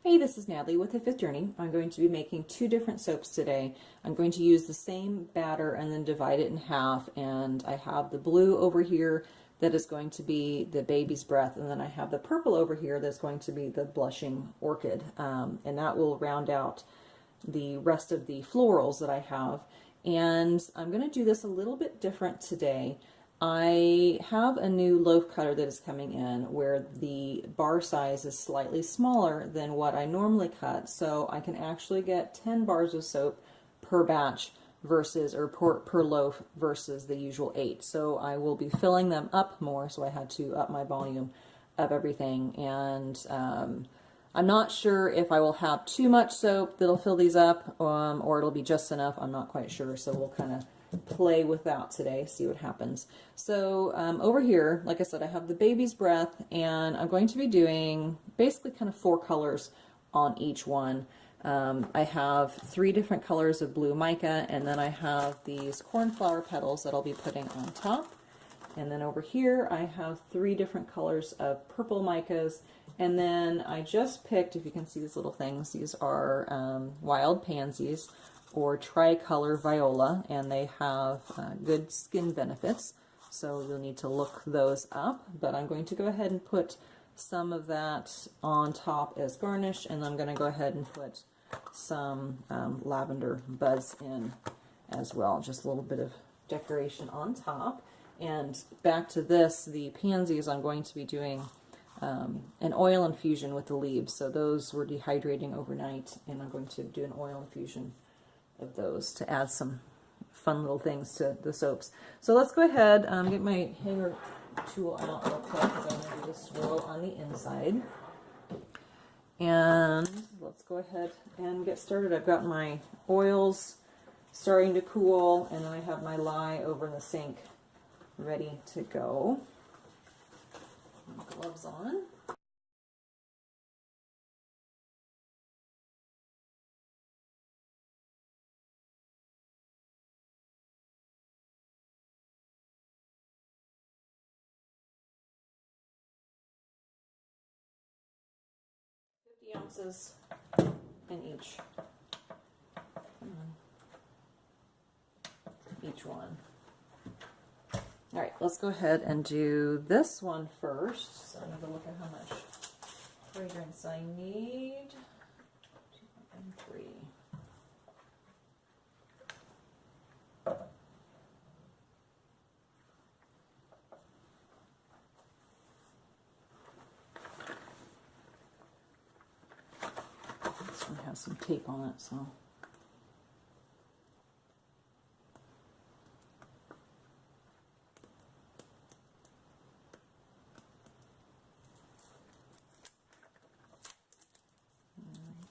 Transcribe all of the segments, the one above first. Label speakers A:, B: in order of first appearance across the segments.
A: Hey, this is Natalie with The Fifth Journey. I'm going to be making two different soaps today. I'm going to use the same batter and then divide it in half, and I have the blue over here that is going to be the baby's breath, and then I have the purple over here that's going to be the blushing orchid, and that will round out the rest of the florals that I have. And I'm going to do this a little bit different today. I have a new loaf cutter that is coming in where the bar size is slightly smaller than what I normally cut, so I can actually get 10 bars of soap per batch versus, or per loaf versus the usual 8. So I will be filling them up more, so I had to up my volume of everything. And I'm not sure if I will have too much soap that'll fill these up, or it'll be just enough. I'm not quite sure, so we'll kind of play with that today, see what happens. So over here, like I said, I have the baby's breath, and I'm going to be doing basically kind of 4 colors on each one. I have 3 different colors of blue mica, and then I have these cornflower petals that I'll be putting on top. And then over here I have 3 different colors of purple micas, and then I just picked, if you can see these little things, these are wild pansies or tricolor viola, and they have good skin benefits, so you'll need to look those up. But I'm going to go ahead and put some of that on top as garnish, and I'm going to go ahead and put some lavender buds in as well, just a little bit of decoration on top. And back to this, the pansies, I'm going to be doing an oil infusion with the leaves, so those were dehydrating overnight, and I'm going to do an oil infusion of those to add some fun little things to the soaps. So let's go ahead, get my hanger tool out real quick because I'm going to do the swirl on the inside. And let's go ahead and get started. I've got my oils starting to cool, and then I have my lye over in the sink ready to go. Gloves on. Ounces in each one. All right, let's go ahead and do this one first. So I'm going to look at how much fragrance I need. 2.3. This one has some tape on it, so.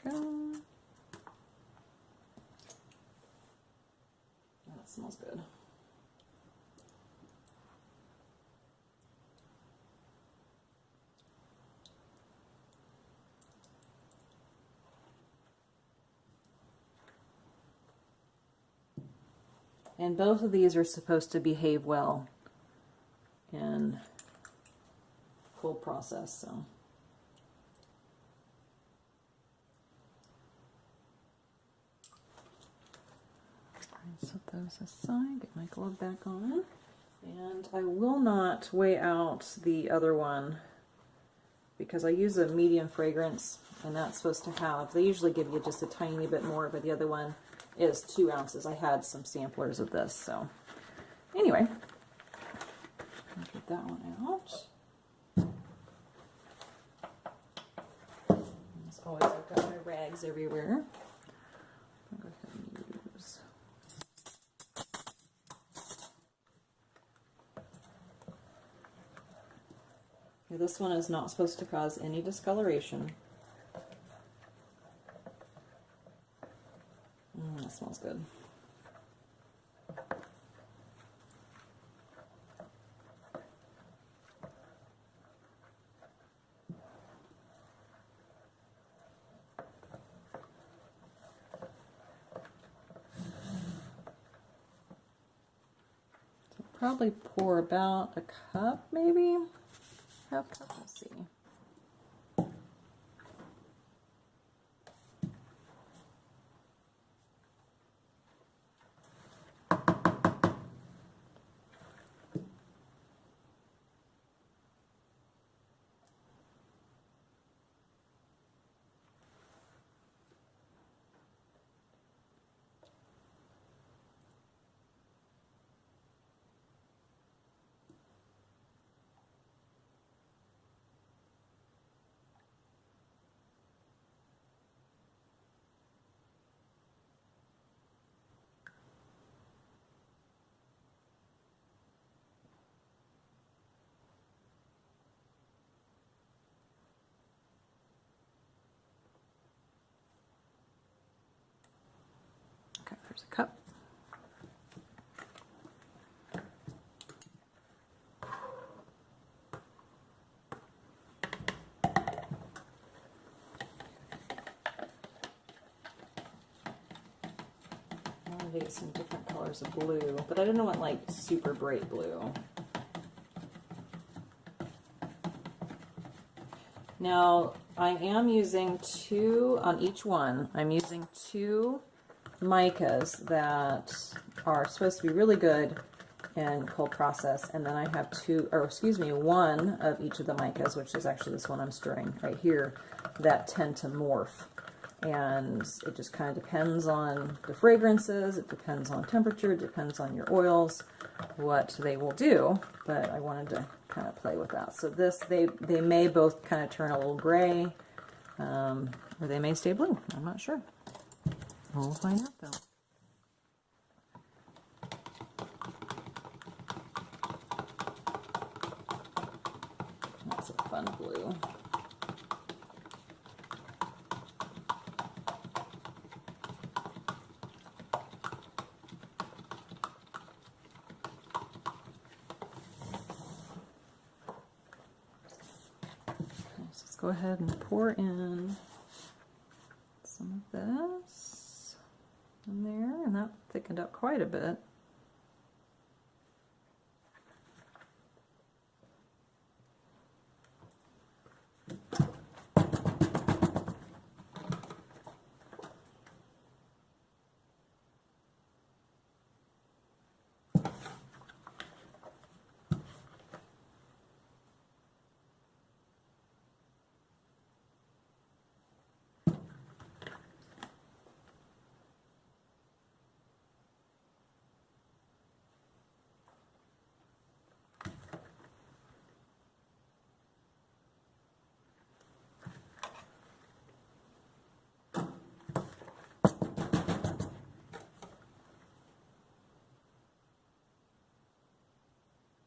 A: There we go. That smells good. And both of these are supposed to behave well in cold process, so. Set those aside, get my glove back on. And I will not weigh out the other one because I use a medium fragrance, and that's supposed to have, they usually give you just a tiny bit more, but the other one is 2 ounces. I had some samplers of this, so anyway, get that one out. As always, I've got my rags everywhere. I'll go ahead and use. Okay, this one is not supposed to cause any discoloration. That smells good. So probably pour about a cup, maybe? Half cup, we'll see. There's a cup. I wanted to get some different colors of blue, but I didn't want like super bright blue. Now, I am using 2 on each one. I'm using 2 micas that are supposed to be really good in cold process, and then I have 1 of each of the micas, which is actually this one I'm stirring right here, that tend to morph. And it just kind of depends on the fragrances, it depends on temperature, it depends on your oils, what they will do, but I wanted to kind of play with that. So this, they may both kind of turn a little gray, or they may stay blue. I'm not sure. We'll find out though. That's a fun blue. Go ahead and pour in some of this in there, and that thickened up quite a bit.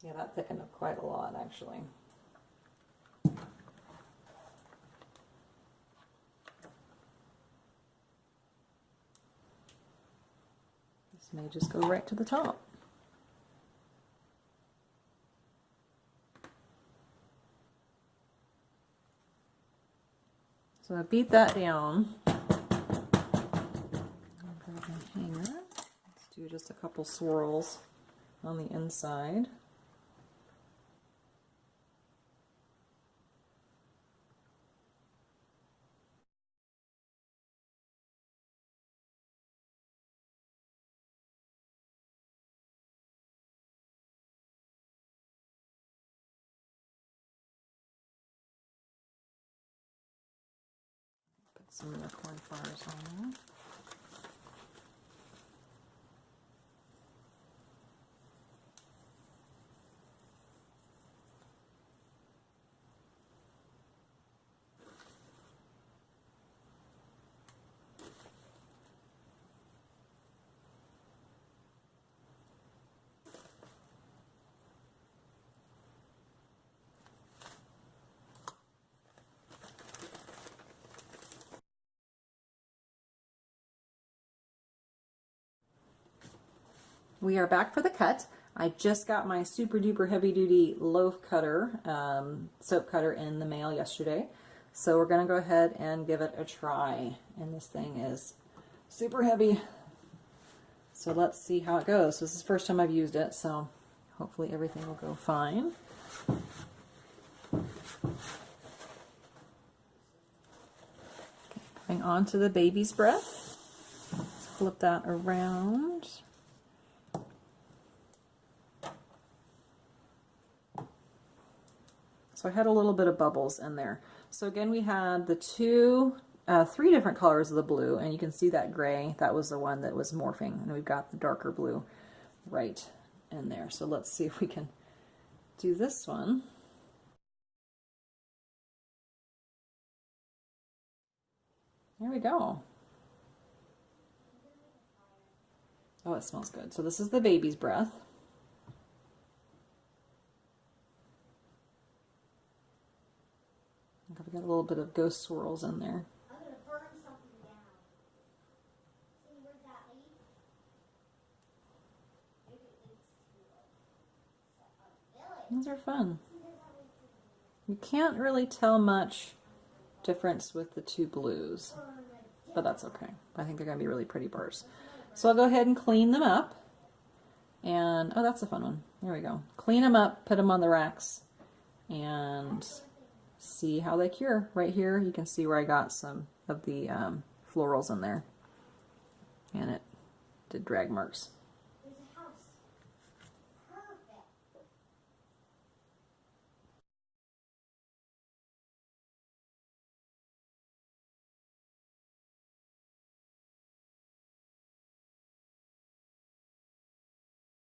A: Yeah, that thickened up quite a lot, actually. This may just go right to the top. So I beat that down. I'll grab my hanger. Let's do just a couple swirls on the inside. Put some of the cornflowers on there. We are back for the cut. I just got my super duper heavy duty loaf cutter, soap cutter in the mail yesterday. So we're going to go ahead and give it a try. And this thing is super heavy. So let's see how it goes. This is the first time I've used it, so hopefully everything will go fine. Okay, going on to the baby's breath. Let's flip that around. So I had a little bit of bubbles in there. So again, we had the 3 different colors of the blue, and you can see that gray. That was the one that was morphing, and we've got the darker blue right in there. So let's see if we can do this one. There we go. Oh, it smells good. So this is the baby's breath. I've got a little bit of ghost swirls in there.
B: I'm going to burn something down. See, where's that leaf?
A: These are fun. You can't really tell much difference with the two blues, but that's okay. I think they're going to be really pretty burrs. So I'll go ahead and clean them up. And, oh, that's a fun one. There we go. Clean them up, put them on the racks, and see how they cure. Right here, you can see where I got some of the florals in there. And it did drag marks.